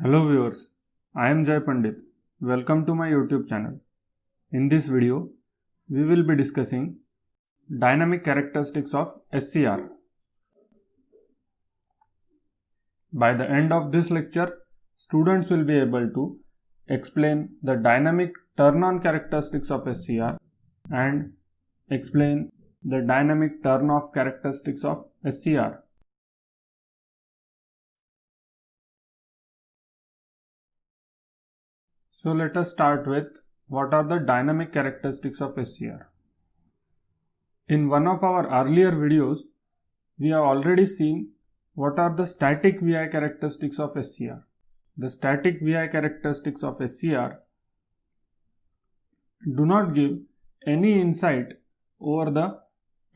Hello viewers, I am Jay Pandit. Welcome to my YouTube channel. In this video, we will be discussing dynamic characteristics of SCR. By the end of this lecture, students will be able to explain the dynamic turn-on characteristics of SCR and explain the dynamic turn-off characteristics of SCR. So let us start with what are the dynamic characteristics of SCR. In one of our earlier videos, we have already seen what are the static VI characteristics of SCR. The static VI characteristics of SCR do not give any insight over the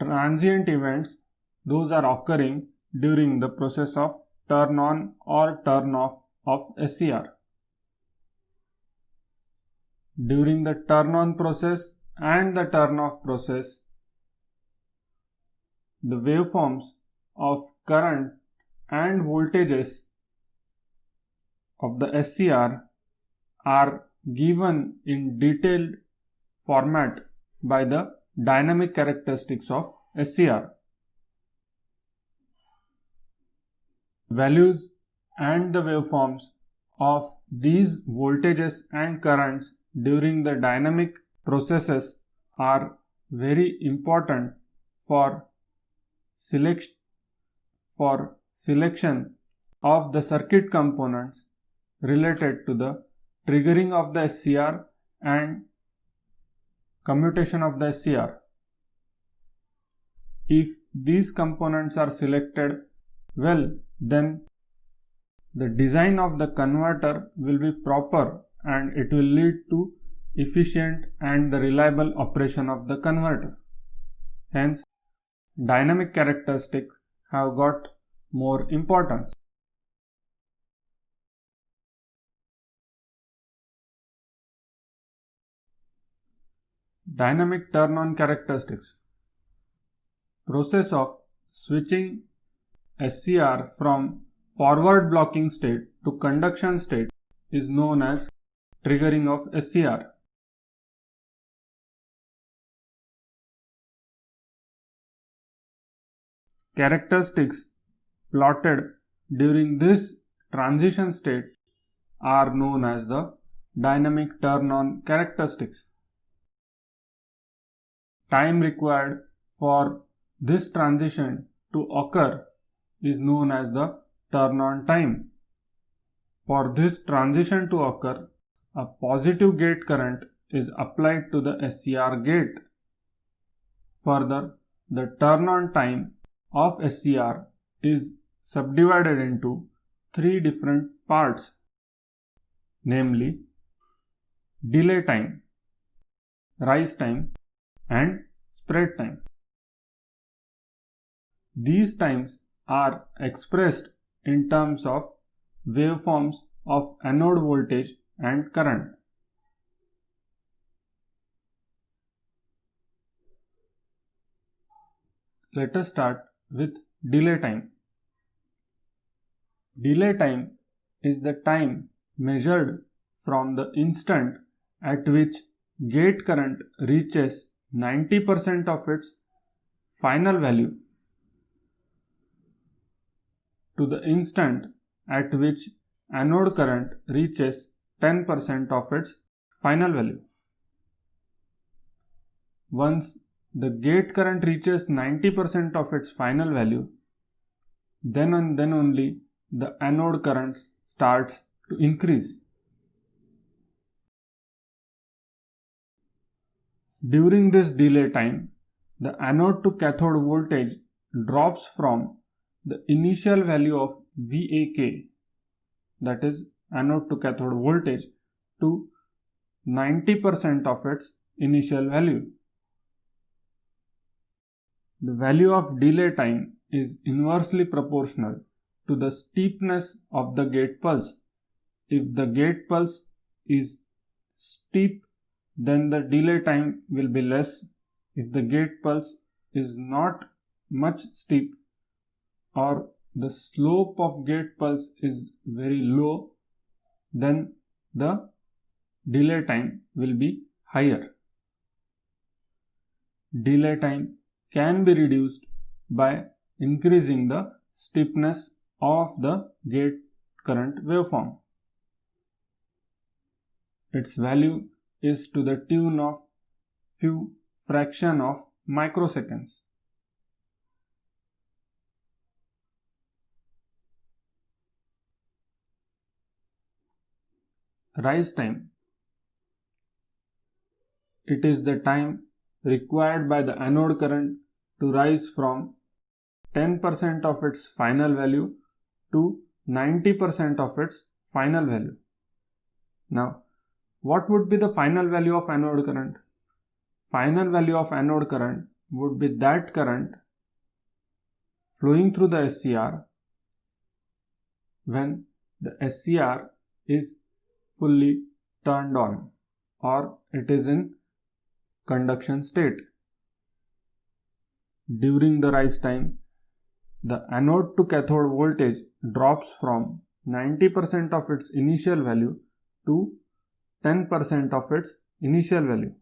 transient events those are occurring during the process of turn on or turn off of SCR. During the turn on process and the turn off process, the waveforms of current and voltages of the SCR are given in detailed format by the dynamic characteristics of SCR. Values and the waveforms of these voltages and currents during the dynamic processes are very important for selection of the circuit components related to the triggering of the SCR and commutation of the SCR. If these components are selected well, then the design of the converter will be proper and it will lead to efficient and the reliable operation of the converter. Hence, dynamic characteristics have got more importance. Dynamic turn-on characteristics. Process of switching SCR from forward blocking state to conduction state is known as triggering of SCR. Characteristics plotted during this transition state are known as the dynamic turn-on characteristics. Time required for this transition to occur is known as the turn-on time. For this transition to occur, a positive gate current is applied to the SCR gate. Further, the turn-on time of SCR is subdivided into three different parts, namely delay time, rise time, and spread time. These times are expressed in terms of waveforms of anode voltage and current. Let us start with delay time. Delay time is the time measured from the instant at which gate current reaches 90% of its final value to the instant at which anode current reaches 10% of its final value. Once the gate current reaches 90% of its final value, then only the anode current starts to increase. During this delay time, the anode to cathode voltage drops from the initial value of VAK, that is anode to cathode voltage, to 90% of its initial value. The value of delay time is inversely proportional to the steepness of the gate pulse. If the gate pulse is steep, then the delay time will be less. If the gate pulse is not much steep or the slope of gate pulse is very low, then the delay time will be higher. Delay time can be reduced by increasing the steepness of the gate current waveform. Its value is to the tune of few fraction of microseconds. Rise time. It is the time required by the anode current to rise from 10% of its final value to 90% of its final value. Now, what would be the final value of anode current? Final value of anode current would be that current flowing through the SCR when the SCR is fully turned on or it is in conduction state. During the rise time, the anode to cathode voltage drops from 90% of its initial value to 10% of its initial value.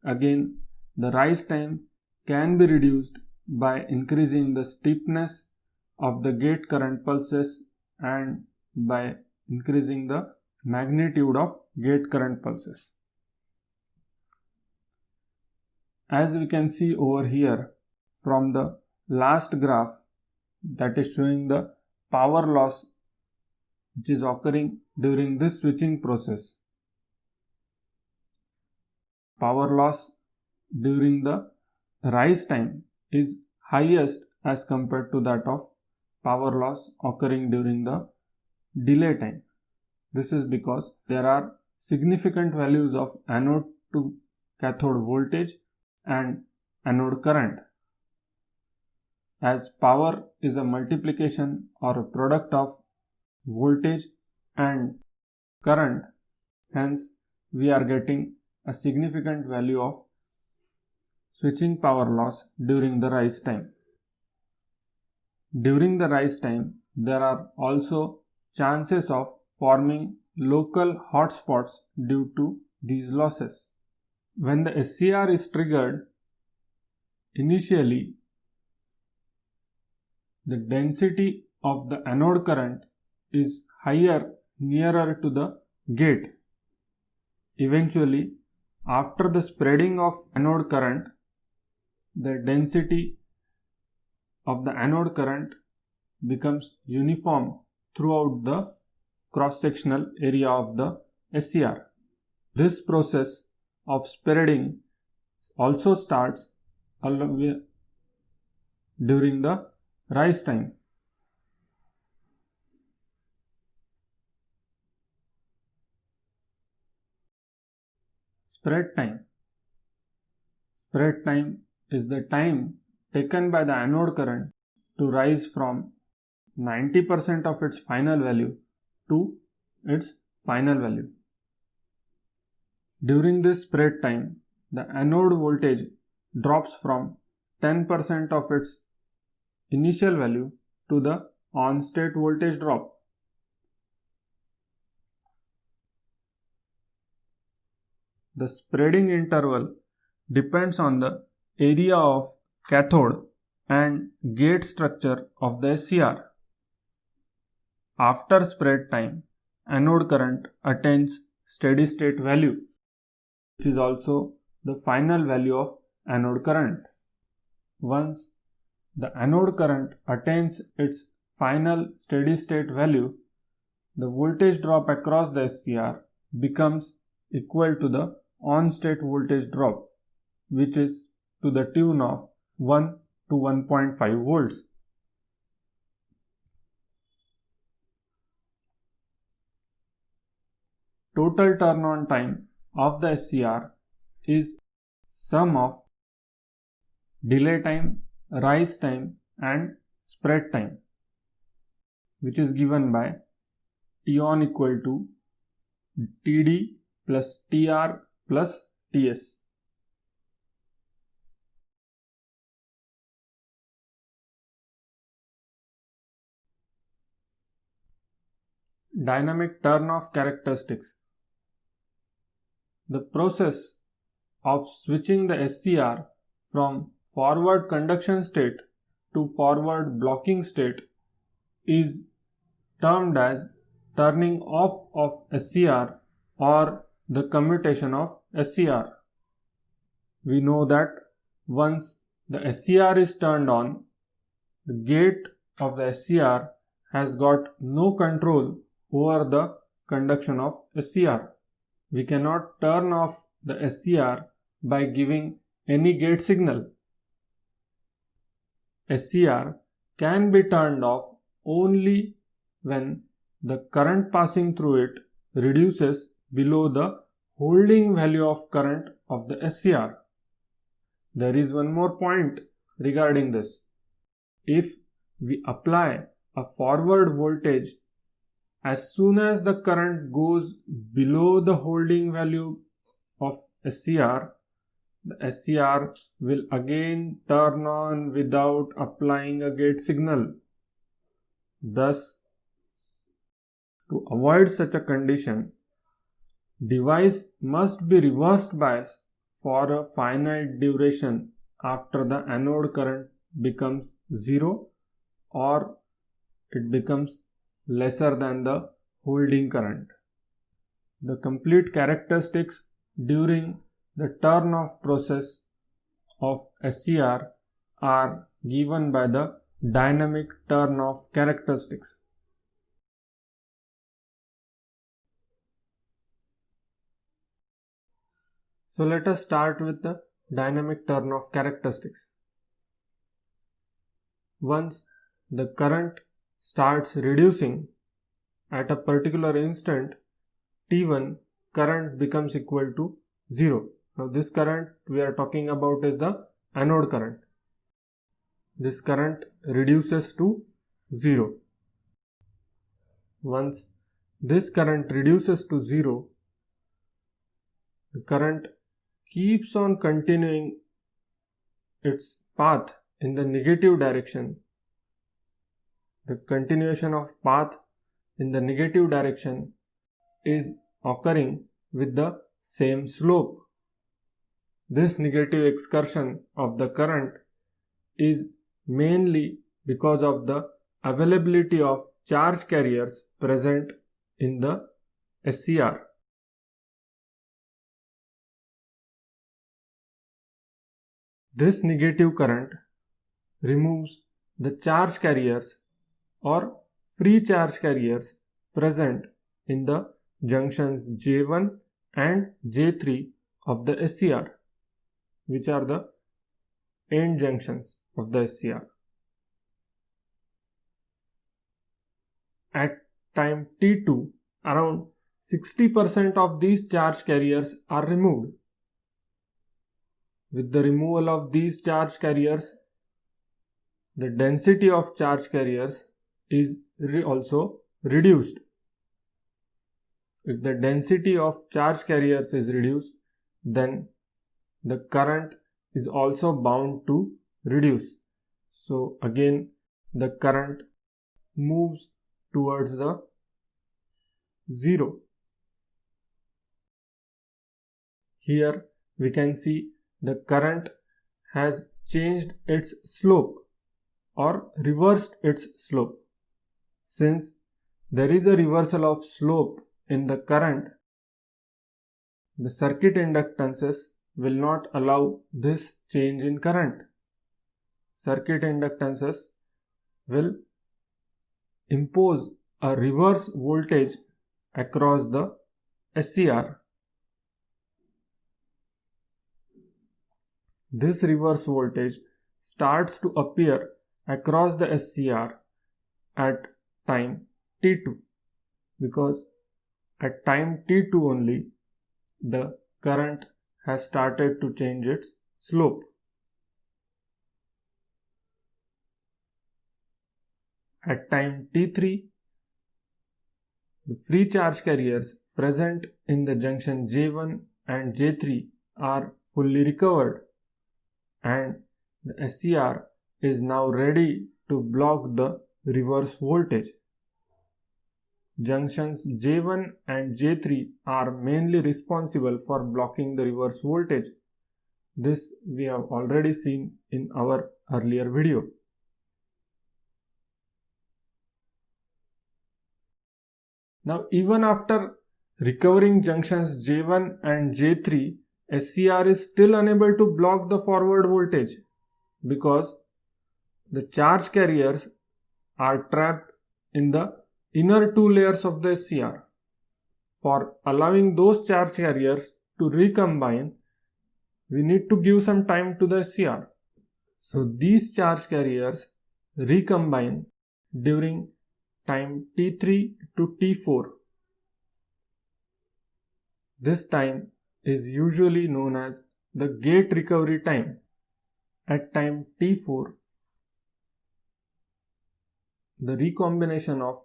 Again, the rise time can be reduced by increasing the steepness of the gate current pulses and by increasing the magnitude of gate current pulses. As we can see over here from the last graph, that is showing the power loss which is occurring during this switching process. Power loss during the rise time is highest as compared to that of power loss occurring during the delay time. This is because there are significant values of anode to cathode voltage and anode current. As power is a multiplication or a product of voltage and current, hence we are getting a significant value of switching power loss during the rise time. During the rise time, there are also chances of forming local hotspots due to these losses. When the SCR is triggered, initially the density of the anode current is higher nearer to the gate. Eventually, after the spreading of anode current, the density of the anode current becomes uniform throughout the cross-sectional area of the SCR. This process of spreading also starts during the rise time. Spread time. Spread time is the time taken by the anode current to rise from 90% of its final value to its final value. During this spread time, the anode voltage drops from 10% of its initial value to the on-state voltage drop. The spreading interval depends on the area of cathode and gate structure of the SCR. After spread time, anode current attains steady state value, which is also the final value of anode current. Once the anode current attains its final steady state value, the voltage drop across the SCR becomes equal to the on-state voltage drop, which is to the tune of 1 to 1.5 volts. Total turn-on time of the SCR is sum of delay time, rise time and spread time, which is given by T-on equal to Td plus Tr plus Ts. dynamic turn-off characteristics. The process of switching the SCR from forward conduction state to forward blocking state is termed as turning off of SCR or the commutation of SCR. We know that once the SCR is turned on, the gate of the SCR has got no control over the conduction of SCR. We cannot turn off the SCR by giving any gate signal. SCR can be turned off only when the current passing through it reduces below the holding value of current of the SCR. There is one more point regarding this. If we apply a forward voltage as soon as the current goes below the holding value of SCR, the SCR will again turn on without applying a gate signal. Thus, to avoid such a condition, device must be reversed biased for a finite duration after the anode current becomes 0 or it becomes lesser than the holding current. The complete characteristics during the turn-off process of SCR are given by the dynamic turn-off characteristics. So let us start with the dynamic turn-off characteristics. Once the current starts reducing at a particular instant, T1 current becomes equal to 0. Now this current we are talking about is the anode current. This current reduces to 0. Once this current reduces to 0, the current keeps on continuing its path in the negative direction. The continuation of path in the negative direction is occurring with the same slope. This negative excursion of the current is mainly because of the availability of charge carriers present in the SCR. This negative current removes the charge carriers or free charge carriers present in the junctions J1 and J3 of the SCR, which are the end junctions of the SCR. At time T2, around 60% of these charge carriers are removed. With the removal of these charge carriers, the density of charge carriers is also reduced. If the density of charge carriers is reduced, then the current is also bound to reduce. So again, the current moves towards the 0. Here we can see the current has changed its slope or reversed its slope. Since there is a reversal of slope in the current, the circuit inductances will not allow this change in current. Circuit inductances will impose a reverse voltage across the SCR. This reverse voltage starts to appear across the SCR at time T2, because at time T2 only the current has started to change its slope. At time T3, the free charge carriers present in the junction J1 and J3 are fully recovered, and the SCR is now ready to block the reverse voltage. junctions J1 and J3 are mainly responsible for blocking the reverse voltage. This we have already seen in our earlier video. Now, even after recovering junctions J1 and J3, SCR is still unable to block the forward voltage because the charge carriers are trapped in the inner two layers of the SCR. For allowing those charge carriers to recombine, we need to give some time to the SCR. So these charge carriers recombine during time T3 to T4. This time is usually known as the gate recovery time. At time T4, the recombination of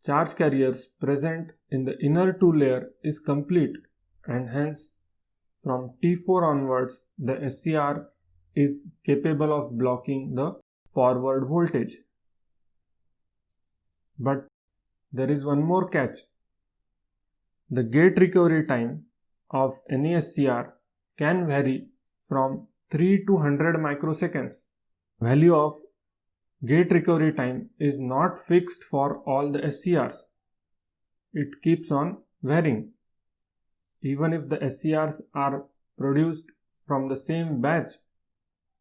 charge carriers present in the inner two layer is complete, and hence from T4 onwards the SCR is capable of blocking the forward voltage. But there is one more catch. The gate recovery time of any SCR can vary from 3 to 100 microseconds. Value of gate recovery time is not fixed for all the SCRs. It keeps on varying. Even if the SCRs are produced from the same batch,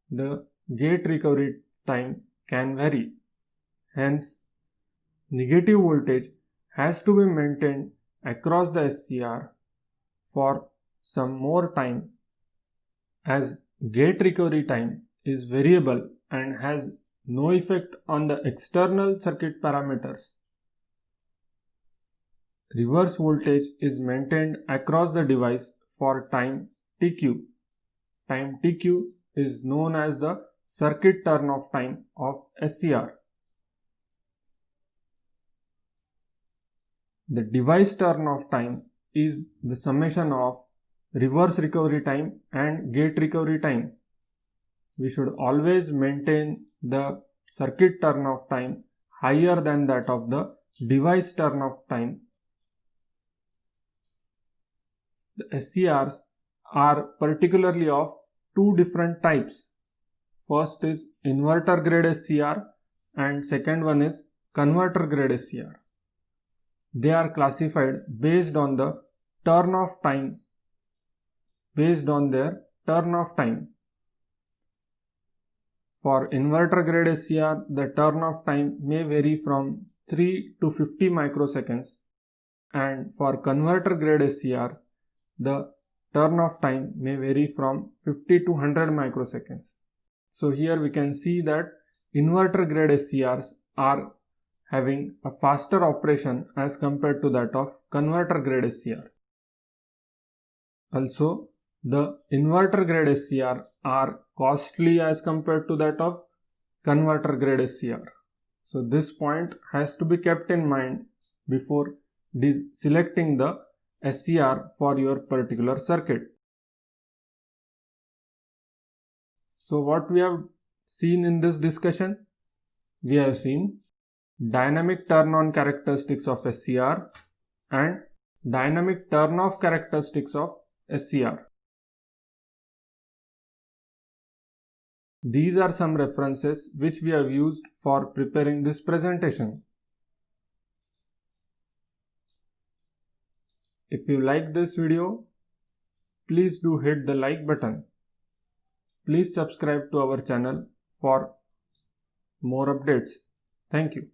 the gate recovery time can vary. Hence, negative voltage has to be maintained across the SCR for some more time, as gate recovery time is variable and has no effect on the external circuit parameters. Reverse voltage is maintained across the device for time TQ. Time TQ is known as the circuit turn-off time of SCR. The device turn-off time is the summation of reverse recovery time and gate recovery time. We should always maintain the circuit turn-off time higher than that of the device turn-off time. The SCRs are particularly of two different types. First is inverter grade SCR and second one is converter grade SCR. They are classified based on the turn-off time, based on their turn-off time. For inverter grade SCR, the turn-off time may vary from 3 to 50 microseconds, and for converter grade SCR, the turn-off time may vary from 50 to 100 microseconds. So here we can see that inverter grade SCRs are having a faster operation as compared to that of converter grade SCR. Also, the inverter grade SCR are costly as compared to that of converter grade SCR. So this point has to be kept in mind before selecting the SCR for your particular circuit. So what we have seen in this discussion? We have seen dynamic turn-on characteristics of SCR and dynamic turn-off characteristics of SCR. These are some references which we have used for preparing this presentation. If you like this video, please do hit the like button. Please subscribe to our channel for more updates. Thank you.